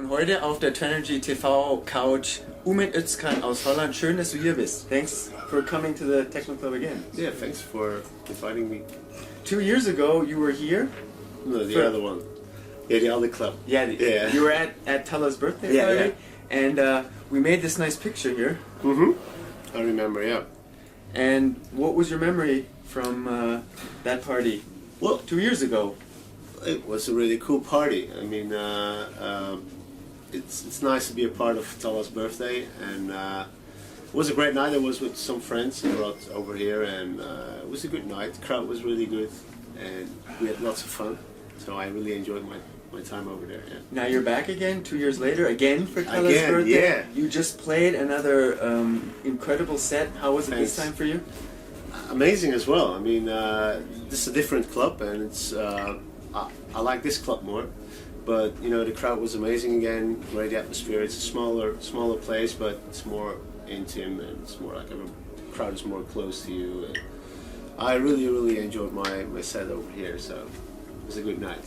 Und heute auf der Trenergy TV Couch Ummet Ozcan aus Holland. Schön, dass du hier bist. Thanks for coming to the Techno Club again. Yeah, thanks for inviting me. 2 years ago you were here. No, the other one. Yeah, the other club. Yeah. You were at Tala's birthday party, and we made this nice picture here. I remember, yeah. And what was your memory from that party? Well, 2 years ago. it was a really cool party. I mean, it's nice to be a part of Tala's birthday, and it was a great night. I was with some friends I brought over here, and it was a good night. The crowd was really good, and we had lots of fun. So I really enjoyed my time over there. Yeah. Now you're back again 2 years later, again for Tala's birthday. Yeah. You just played another incredible set. How was it this time for you? Amazing as well. I mean, this is a different club, and it's I like this club more. But you know, the crowd was amazing again. Great atmosphere. It's a smaller place, but it's more intimate, and it's more like the crowd is more close to you. And I really enjoyed my set over here. So it was a good night.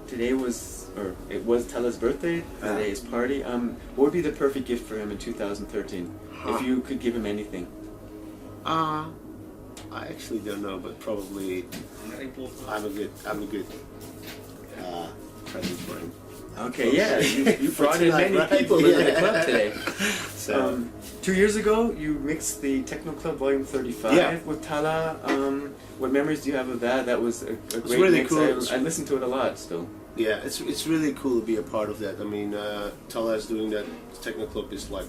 Today was, or it was Tala's birthday. Today's party. What would be the perfect gift for him in 2013? If you could give him anything. I actually don't know, but probably I'm a good present for him. Okay, yeah, you brought in many people into the club today. So 2 years ago, you mixed the Techno Club Volume 35 with Tala. What memories do you have of that? That was a great really mix. cool. I listened to it a lot still. yeah, it's really cool to be a part of that. I mean, Tala is doing that. Techno Club is like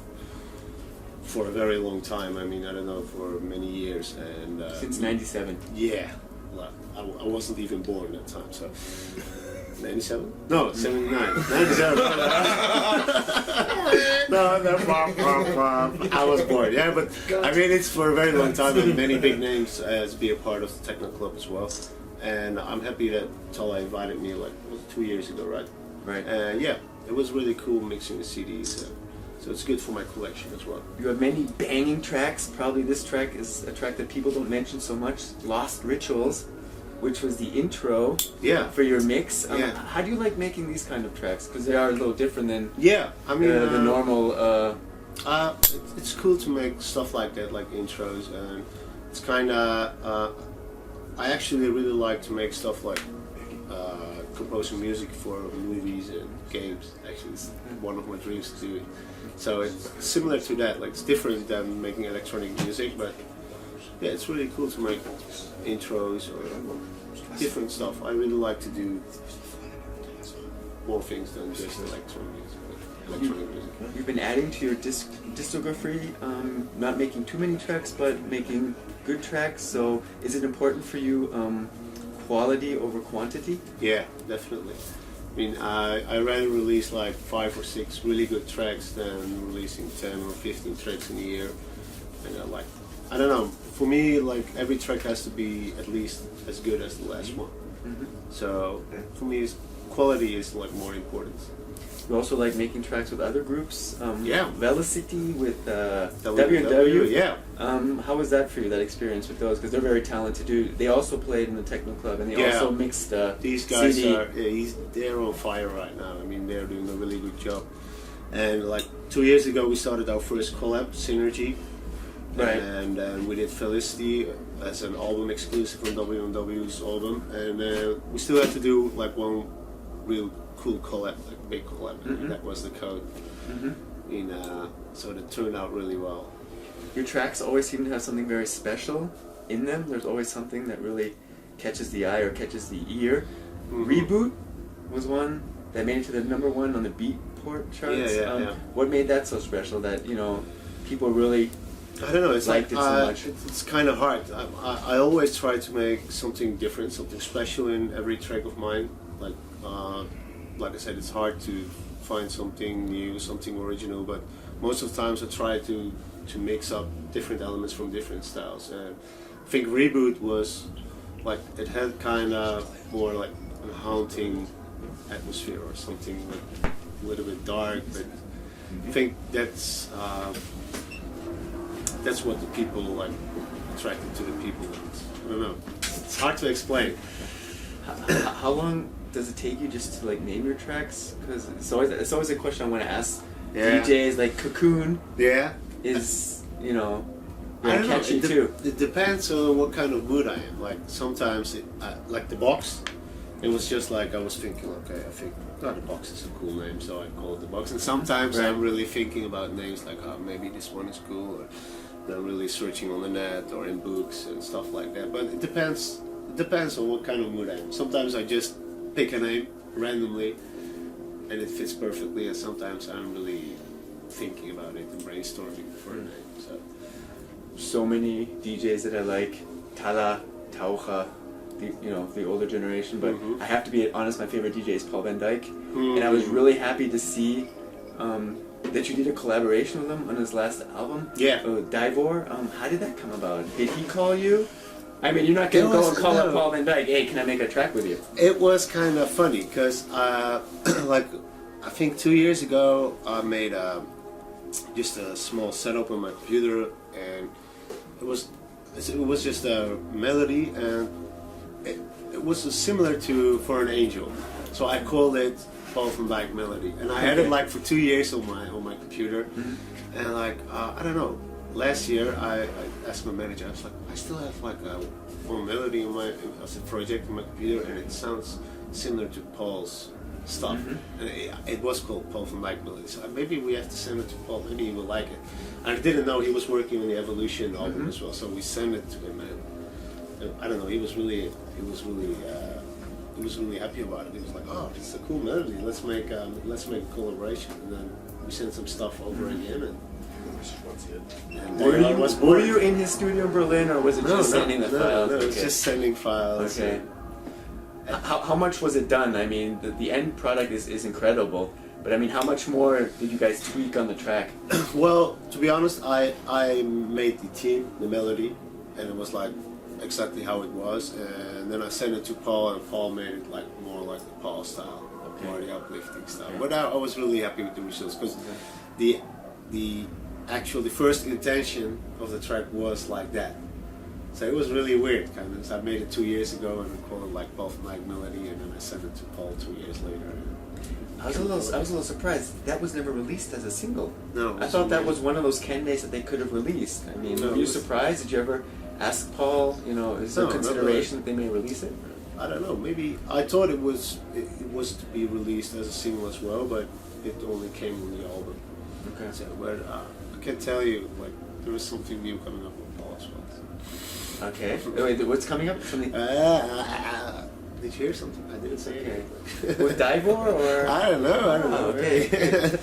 for a very long time. I mean, I don't know, for many years, and Since '97. yeah, well, I wasn't even born at that time, so 97? No, 79. 97. I was born. Yeah, but I mean, it's for a very long time, and many big names as be a part of the Techno Club as well. And I'm happy that Tala invited me like 2 years ago, right? Right. Yeah, it was really cool mixing the CDs. So it's good for my collection as well. You have many banging tracks. Probably this track is a track that people don't mention so much. Lost Rituals, which was the intro for your mix. How do you like making these kind of tracks? Because they are a little different than I mean the normal. It's cool to make stuff like that, like intros, and it's kind of. I actually really like to make stuff like composing music for movies and games. Actually, it's one of my dreams to do it. So it's similar to that. Like, it's different than making electronic music, but yeah, it's really cool to make intros or different stuff. I really like to do more things than just electronic music. You've been adding to your discography, not making too many tracks, but making good tracks. So is it important for you quality over quantity? Yeah, definitely. I mean, I rather release like 5 or 6 really good tracks than releasing 10 or 15 tracks in a year. And I don't know, for me, like, every track has to be at least as good as the last one. So for me, quality is like more important. You also like making tracks with other groups? Yeah. Velocity with W&W, yeah. How was that for you, that experience with those? Because they're very talented too. They also played in the Techno Club, and they also mixed these guys CD. they're on fire right now. I mean, they're doing a really good job. And like 2 years ago, we started our first collab, Synergy. Right. And we did Felicity as an album exclusive on W&W's album. And we still have to do like one real cool collab, like big collab. And that was the code. So that turned out really well. Your tracks always seem to have something very special in them. There's always something that really catches the eye or catches the ear. Reboot was one that made it to the #1 on the Beatport charts. What made that so special that, you know, people really I don't know, it's liked like, it so much? It's kind of hard. I always try to make something different, something special in every track of mine. Like I said, it's hard to find something new, something original, but most of the times I try to mix up different elements from different styles. And I think Reboot was like, it had kind of more like a haunting atmosphere or something, like a little bit dark, but I think that's what the people like attracted to the people. I don't know. It's hard to explain. How long does it take you just to like name your tracks? Because it's always a question I want to ask Yeah. DJs. Like Cocoon Yeah. is, you know, I very don't know. catchy too. It depends on what kind of mood I am. Like sometimes, like the box, it was just like I was thinking, okay, I think the box is a cool name, so I call it the box. And sometimes Right. I'm really thinking about names like, oh, maybe this one is cool, or I'm really searching on the net or in books and stuff like that. But it depends. It depends on what kind of mood I am. Sometimes I just pick a name randomly, and it fits perfectly. And sometimes I'm really thinking about it and brainstorming for a name. So many DJs that I like, Tala, Taucha, the older generation. But Mhm. I have to be honest, my favorite DJ is Paul Van Dyk, Mhm. and I was really happy to see that you did a collaboration with him on his last album. Yeah. Divor. How did that come about? Did he call you? I mean, you're not gonna go and call up Paul Van Dyk. Hey, can I make a track with you? It was kind of funny because, like, I think 2 years ago, I made just a small setup on my computer, and it was just a melody, and it was similar to For an Angel, so I called it Paul Van Dyk Melody, and I had it like for 2 years on my computer, and like I don't know. Last year, I asked my manager. I was like, I still have like one melody on my as a project on my computer, and it sounds similar to Paul's stuff. And it was called Paul Van Dyk Melody. So maybe we have to send it to Paul. Maybe he will like it. And I didn't know he was working on the Evolution album as well. So we sent it to him, and I don't know. He was really happy about it. He was like, oh, this is a cool melody. Let's make a collaboration. And then we sent some stuff over again, and Were you in his studio in Berlin, or was it just sending the files? No, it was just sending files. Okay. How much was it done? I mean, the end product is incredible, but I mean, how much more did you guys tweak on the track? Well, to be honest, I made the theme, the melody, and it was like exactly how it was, and then I sent it to Paul, and Paul made it like more like the Paul style, more the uplifting style. But I was really happy with the results because the first intention of the track was like that. So it was really weird, kind of. So I made it 2 years ago and I called it like Paul Van Dyk Melody, and then I sent it to Paul 2 years later. I was a little surprised. That was never released as a single. No, I thought that was one of those candidates that they could have released. I mean, were you surprised? Did you ever ask Paul? You know, is there consideration that they may release it? I don't know. Maybe I thought it was to be released as a single as well, but it only came on the album. Okay. So, but I can tell you, like, there is something new coming up with Paul as well. Okay. Wait, what's coming up? Something? Did you hear something? I didn't say anything. With Divor or? I don't know. Okay.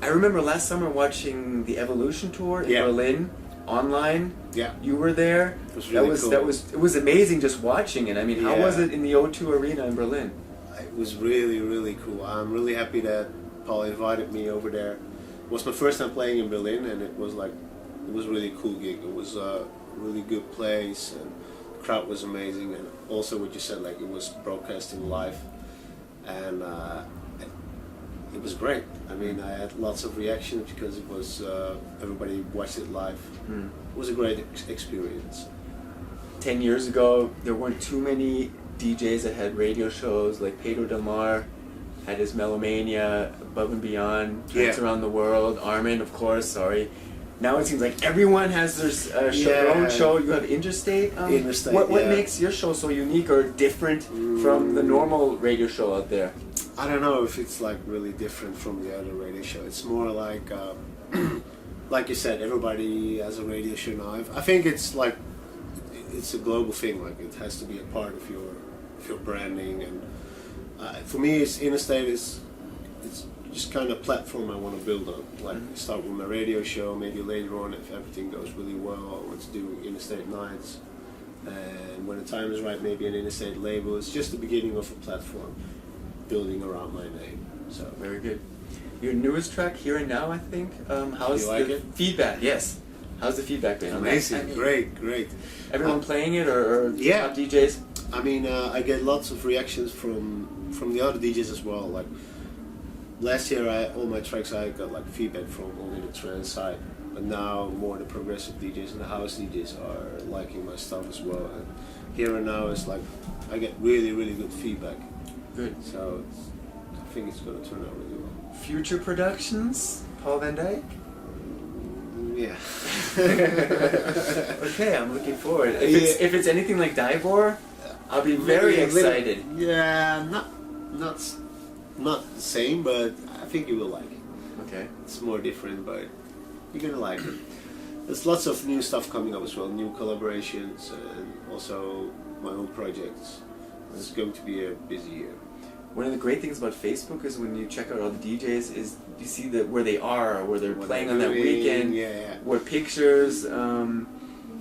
I remember last summer watching the Evolution tour in Berlin online. Yeah. You were there. It was really cool. It was amazing just watching it. I mean, how was it in the O2 Arena in Berlin? It was really, really cool. I'm really happy that Paul invited me over there. It was my first time playing in Berlin, and it was a really cool gig. It was a really good place, and the crowd was amazing, and also what you said, like, it was broadcasting live, and it was great. I mean, I had lots of reactions because it was everybody watched it live. It was a great experience. 10 years ago, there weren't too many DJs that had radio shows. Like Pedro Del Mar had his Melomania, Above and Beyond, Trance Around the World, Armin, of course, sorry. Now it seems like everyone has their own show. You have Interstate. Interstate, what makes your show so unique or different from the normal radio show out there? I don't know if it's like really different from the other radio show. It's more like, like you said, everybody has a radio show now. I think it's like, it's a global thing. Like, it has to be a part of your branding. And for me, Interstate is just kind of platform I want to build on. Like, start with my radio show, maybe later on, if everything goes really well, I want to do Interstate nights, and when the time is right, maybe an Interstate label. It's just the beginning of a platform building around my name. So very good. Your newest track, Here and Now, I think. How's the feedback? Yes. How's the feedback been? Amazing, great. Everyone playing it, or top DJs? I mean, I get lots of reactions from the other DJs as well. Like, last year, all my tracks I got like feedback from only the trance side, but now more the progressive DJs and the house DJs are liking my stuff as well. And Here and Now is like, I get really, really good feedback. Good. So I think it's going to turn out really well. Future productions, Paul Van Dyke? Yeah. Okay, I'm looking forward. If it's anything like Divor, I'll be very excited. Yeah, not the same, but I think you will like it. Okay. It's more different, but you're gonna like it. There's lots of new stuff coming up as well, new collaborations, and also my own projects. It's going to be a busy year. One of the great things about Facebook is when you check out all the DJs is you see where they are, where they're playing on that weekend, what pictures.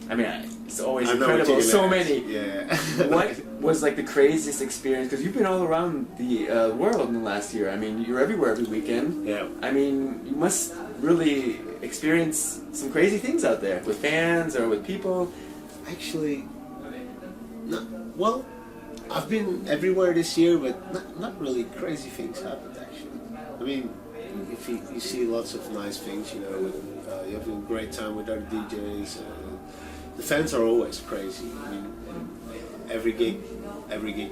I mean, it's always incredible. So many. Yeah. What was like the craziest experience? Because you've been all around the world in the last year. I mean, you're everywhere every weekend. Yeah. I mean, you must really experience some crazy things out there with fans or with people. Actually, well, I've been everywhere this year, but not really crazy things happened actually. I mean, if you see lots of nice things, you know, you have a great time with other DJs. The fans are always crazy. I mean, every gig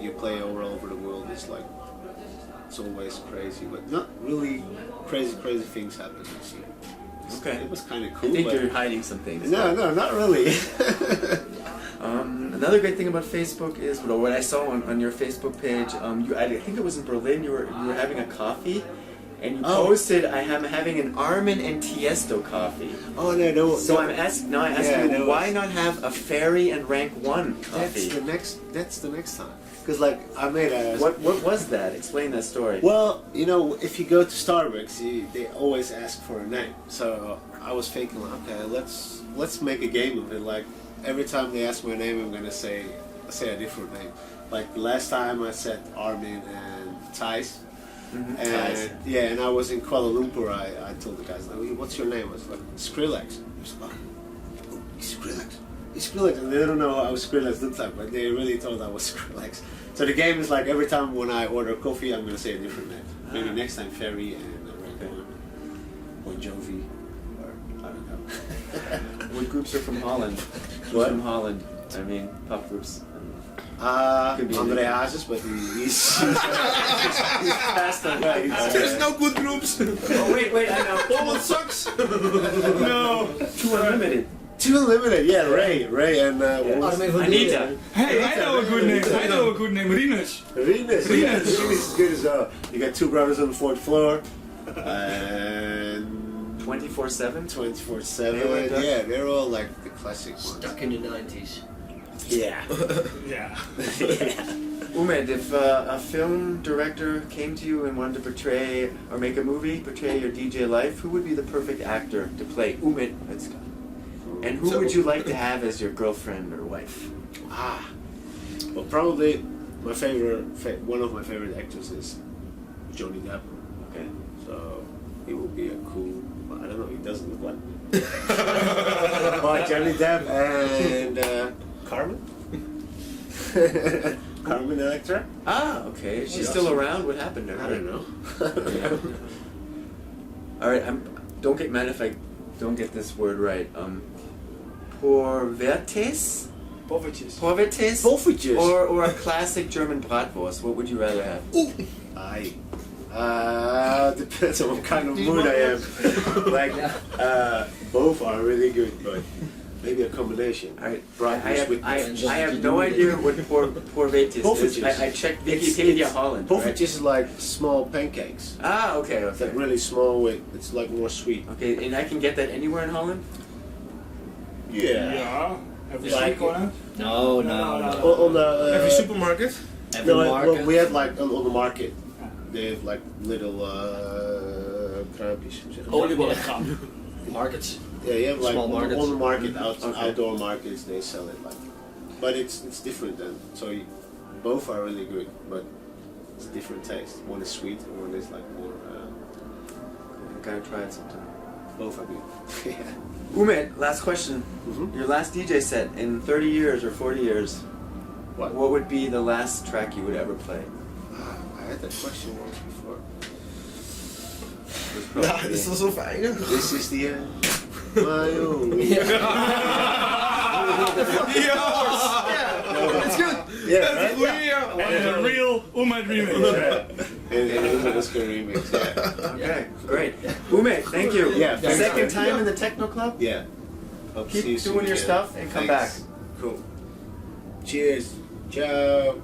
you play all over the world is like, it's always crazy, but not really crazy things happen this year. Okay. It was kind of cool. I think you're hiding some things. No, not really. Another great thing about Facebook is what I saw on your Facebook page. I think it was in Berlin. You were having a coffee, and you posted, "I am having an Armin and Tiesto coffee." Oh no! So I ask you, why not have a Ferry and Rank 1 coffee? That's the next time. Because like I made a. What was that? Explain that story. Well, you know, if you go to Starbucks, they always ask for a name. So I was thinking, okay, let's make a game of it. Like every time they ask my name, I'm gonna say a different name. Like the last time I said Armin and Thijs. Mm-hmm. And yeah, and I was in Kuala Lumpur. I told the guys, "What's your name?" I was like, "Skrillex." I was like, "Oh, Skrillex," and they don't know how Skrillex looks like, but they really thought I was Skrillex. So the game is like every time when I order coffee, I'm gonna say a different name. Maybe next time Ferry and Bon Jovi, or I don't know. What groups are from Holland? What? From Holland? I mean, pop groups. Andre Hazes, but he's fast on that. There's no good groups. Oh wait, I know. Holland sucks. No. Too Unlimited. Too Unlimited, yeah, Ray and Anita. Hey, I know a good name. Rinus. Rinus is good as well. You got Two Brothers on the Fourth Floor. And 24/7. 24/7. Yeah, they're all like the classic ones. Stuck in the 90s. Yeah. Yeah. Ummet, if a film director came to you and wanted to portray make a movie, portray your DJ life, who would be the perfect actor to play Ummet Ozcan? And who would you like to have as your girlfriend or wife? Well, probably my one of my favorite actors is Johnny Depp. Okay. So he would be a cool. Well, I don't know. He doesn't look like. But Johnny Depp and Carmen. Carmen Electra. Okay. She's still around. What happened to her? I don't know. All right. Don't get mad if I don't get this word right. Porvetes? Porvetes. Or a classic German bratwurst. What would you rather have? Depends on what kind of mood I am. Like, both are really good, but maybe a combination. I have no idea what porvetes is. I checked Wikipedia Holland. Porvetes is like small pancakes. Okay. It's like really small. It's like more sweet. Okay, and I can get that anywhere in Holland? Yeah. Every Like- corner. No. On the Every supermarket. Every market. Well, we have like on the market. They have like little kraampjes. Oliebollenkamp. Markets. Yeah, you have like Small markets. on the market, Okay. outdoor markets, they sell it like. But it's different then. So both are really good, but it's different taste. One is sweet, and one is like more. I gotta try it sometime. Both are good. Yeah. Ummet, last question. Mhm. Your last DJ set in 30 years or 40 years, What? what would be the last track you would ever play? I had that question once before. Ja, dat is wel zo fijn. Hè? This is the end. My only. Ja, It's good. That's right? real. And a real Ummet remix. And Ummet Ozcan remix. Yeah. Okay, great. Ummet, thank you. Yeah, thanks, Second man. time in the techno club. Yeah. Hope to see you Keep soon doing your again. stuff and come Thanks. back. Cool. Cheers. Ciao.